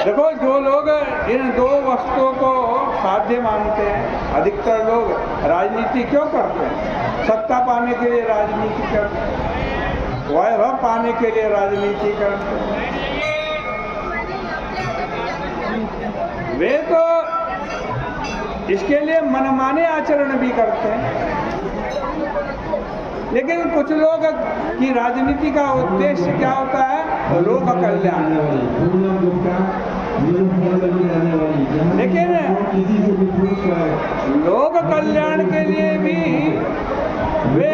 देखो, जो लोग इन दो वस्तुओं को साध्य मानते हैं, अधिकतर लोग राजनीति क्यों करते हैं? सत्ता पाने के लिए राजनीति करते हैं, वैभव पाने के लिए राजनीति करते हैं। वे तो इसके लिए मनमाने आचरण भी करते हैं। लेकिन कुछ लोग की राजनीति का उद्देश्य क्या होता है? लोक कल्याण। लेकिन लोक कल्याण के लिए भी वे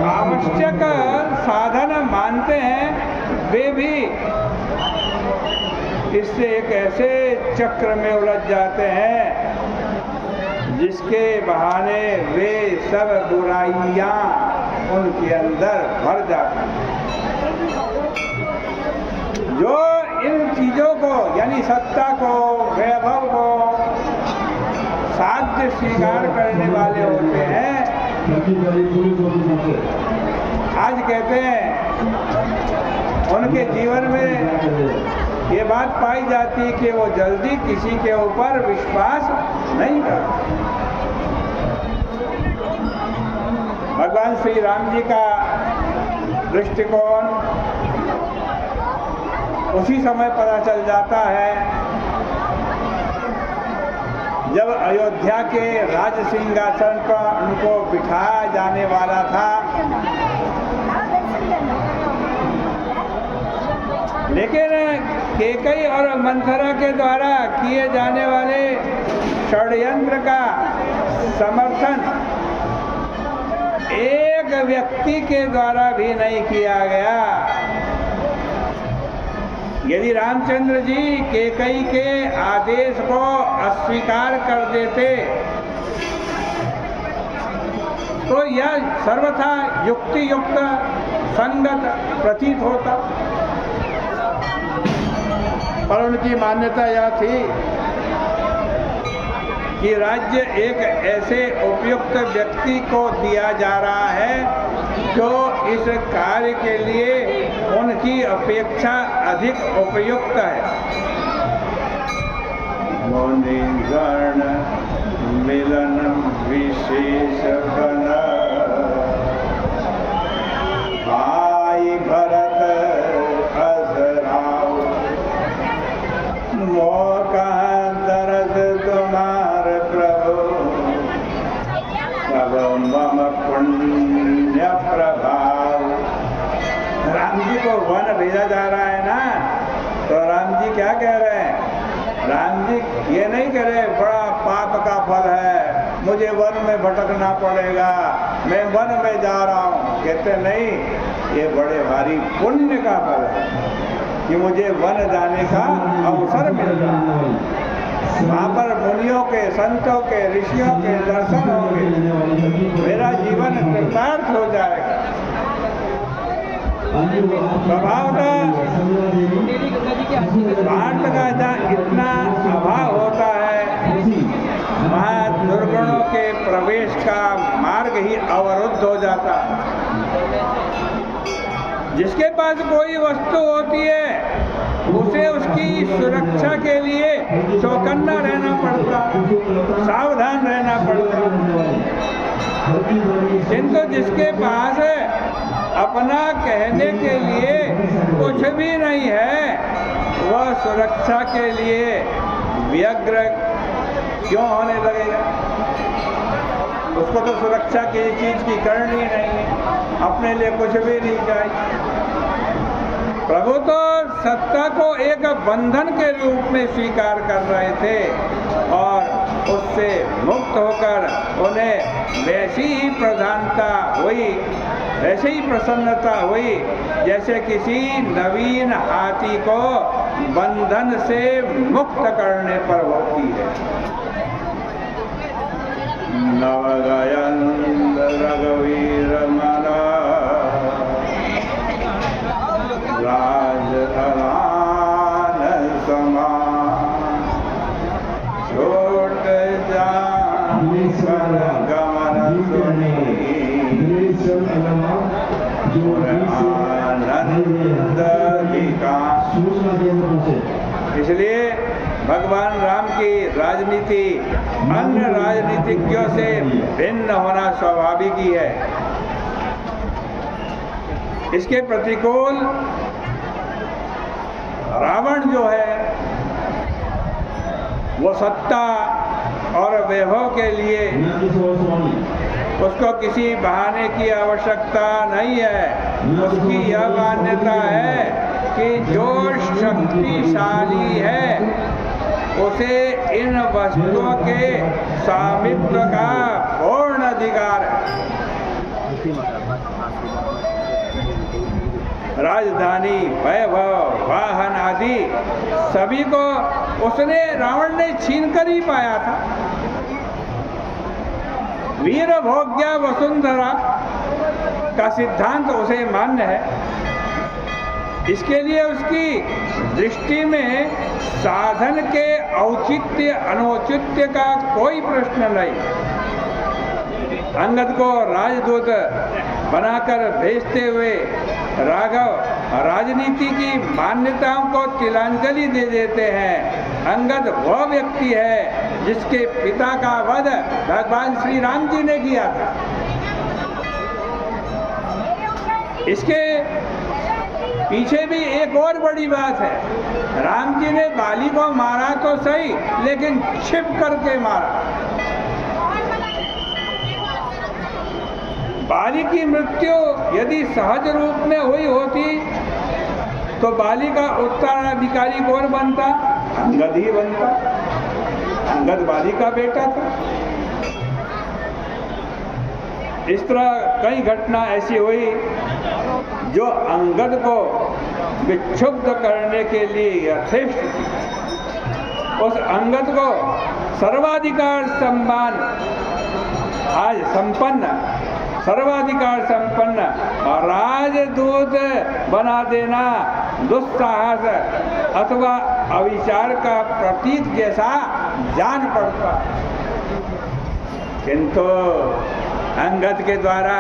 आवश्यक साधन मानते हैं। वे भी इससे एक ऐसे चक्र में उलझ जाते हैं जिसके बहाने वे सब बुराइयां उनके अंदर भर जाती हैं। जो इन चीजों को यानी सत्ता को, वैभव को साध्य स्वीकार करने वाले होते हैं, आज कहते हैं उनके जीवन में ये बात पाई जाती है कि वो जल्दी किसी के ऊपर विश्वास नहीं करते। भगवान श्री राम जी का दृष्टिकोण उसी समय पता चल जाता है जब अयोध्या के राज सिंहासन पर उनको बिठाया जाने वाला था। लेकिन कैकेयी और मंथरा के द्वारा किए जाने वाले षड्यंत्र का समर्थन एक व्यक्ति के द्वारा भी नहीं किया गया। यदि रामचंद्र जी कैकेयी के आदेश को अस्वीकार कर देते तो यह सर्वथा युक्ति युक्त संगत प्रतीत होता, पर उनकी मान्यता यह थी कि राज्य एक ऐसे उपयुक्त व्यक्ति को दिया जा रहा है जो इस कार्य के लिए उनकी अपेक्षा अधिक उपयुक्त है। मुनिगण मिलन विशेष बना, भाई भरत असराव, मौका दरद तुम्हार प्रभु, सब मम पुण्य प्रभाव। राम जी को वन भेजा जा रहा है ना, तो राम जी क्या कह रहे हैं? राम जी ये नहीं कह रहे बड़ा पाप का फल है, मुझे वन में भटकना पड़ेगा, मैं वन में जा रहा हूँ। कहते नहीं, ये बड़े भारी पुण्य का फल है कि मुझे वन जाने का अवसर मिल रहा है। वहाँ पर मुनियों के, संतों के, ऋषियों के दर्शन होंगे, मेरा जीवन कृतार्थ हो जाएगा। स्वभावतः स्वार्थ का जहाँ इतना अभाव होता है वहाँ दुर्गुणों के प्रवेश का मार्ग ही अवरुद्ध हो जाता है। जिसके पास कोई वस्तु होती है उसे उसकी सुरक्षा के लिए चौकन्ना रहना पड़ता, सावधान रहना पड़ता। किंतु जिसके पास अपना कहने के लिए कुछ भी नहीं है, वह सुरक्षा के लिए व्यग्र क्यों होने लगेगा? उसको तो सुरक्षा की चीज की करनी नहीं है, अपने लिए कुछ भी नहीं चाहिए। प्रभु तो सत्ता को एक बंधन के रूप में स्वीकार कर रहे थे और उससे मुक्त होकर उन्हें वैसी ही प्रधानता हुई, वैसे ही प्रसन्नता हुई जैसे किसी नवीन हाथी को बंधन से मुक्त करने पर होती है। नवगयन रघुवीर मना राजधरान समान, छोट जान गमन सुनी आनंद विकास। इसलिए राजनीति अन्य राजनीतिज्ञों से भिन्न होना स्वाभाविक ही है। इसके प्रतिकूल रावण जो है वो सत्ता और वैभव के लिए उसको किसी बहाने की आवश्यकता नहीं है। उसकी यह मान्यता है कि जो शक्तिशाली है उसे इन वस्तुओं के स्वामित्व का पूर्ण अधिकार है। राजधानी, वैभव, वाहन आदि सभी को उसने रावण ने छीन कर ही पाया था। वीर भोग्या वसुंधरा का सिद्धांत उसे मान्य है। इसके लिए उसकी दृष्टि में साधन के औचित्य अनौचित्य का कोई प्रश्न नहीं। अंगद को राजदूत बनाकर भेजते हुए राघव राजनीति की मान्यताओं को तिलांजलि दे देते हैं। अंगद वह व्यक्ति है जिसके पिता का वध भगवान श्री राम जी ने किया था। इसके पीछे भी एक और बड़ी बात है। राम जी ने बाली को मारा तो सही, लेकिन छिप करके मारा। बाली की मृत्यु यदि सहज रूप में हुई होती तो बाली का उत्तराधिकारी कौन बनता? अंगद ही बनता। अंगद बाली का बेटा था। इस तरह कई घटना ऐसी हुई जो अंगद को विक्षुब्ध करने के लिए यथेष्ट थी। उस अंगद को सर्वाधिकार सम्मान आज संपन्न, सर्वाधिकार संपन्न राजदूत बना देना दुस्साहस अथवा अविचार का प्रतीक जैसा जान पड़ता। किंतु अंगद के द्वारा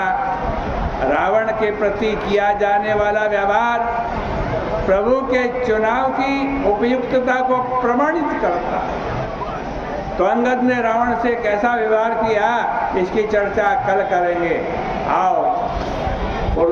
रावण के प्रति किया जाने वाला व्यवहार प्रभु के चुनाव की उपयुक्तता को प्रमाणित करता है। तो अंगद ने रावण से कैसा व्यवहार किया, इसकी चर्चा कल करेंगे। आओ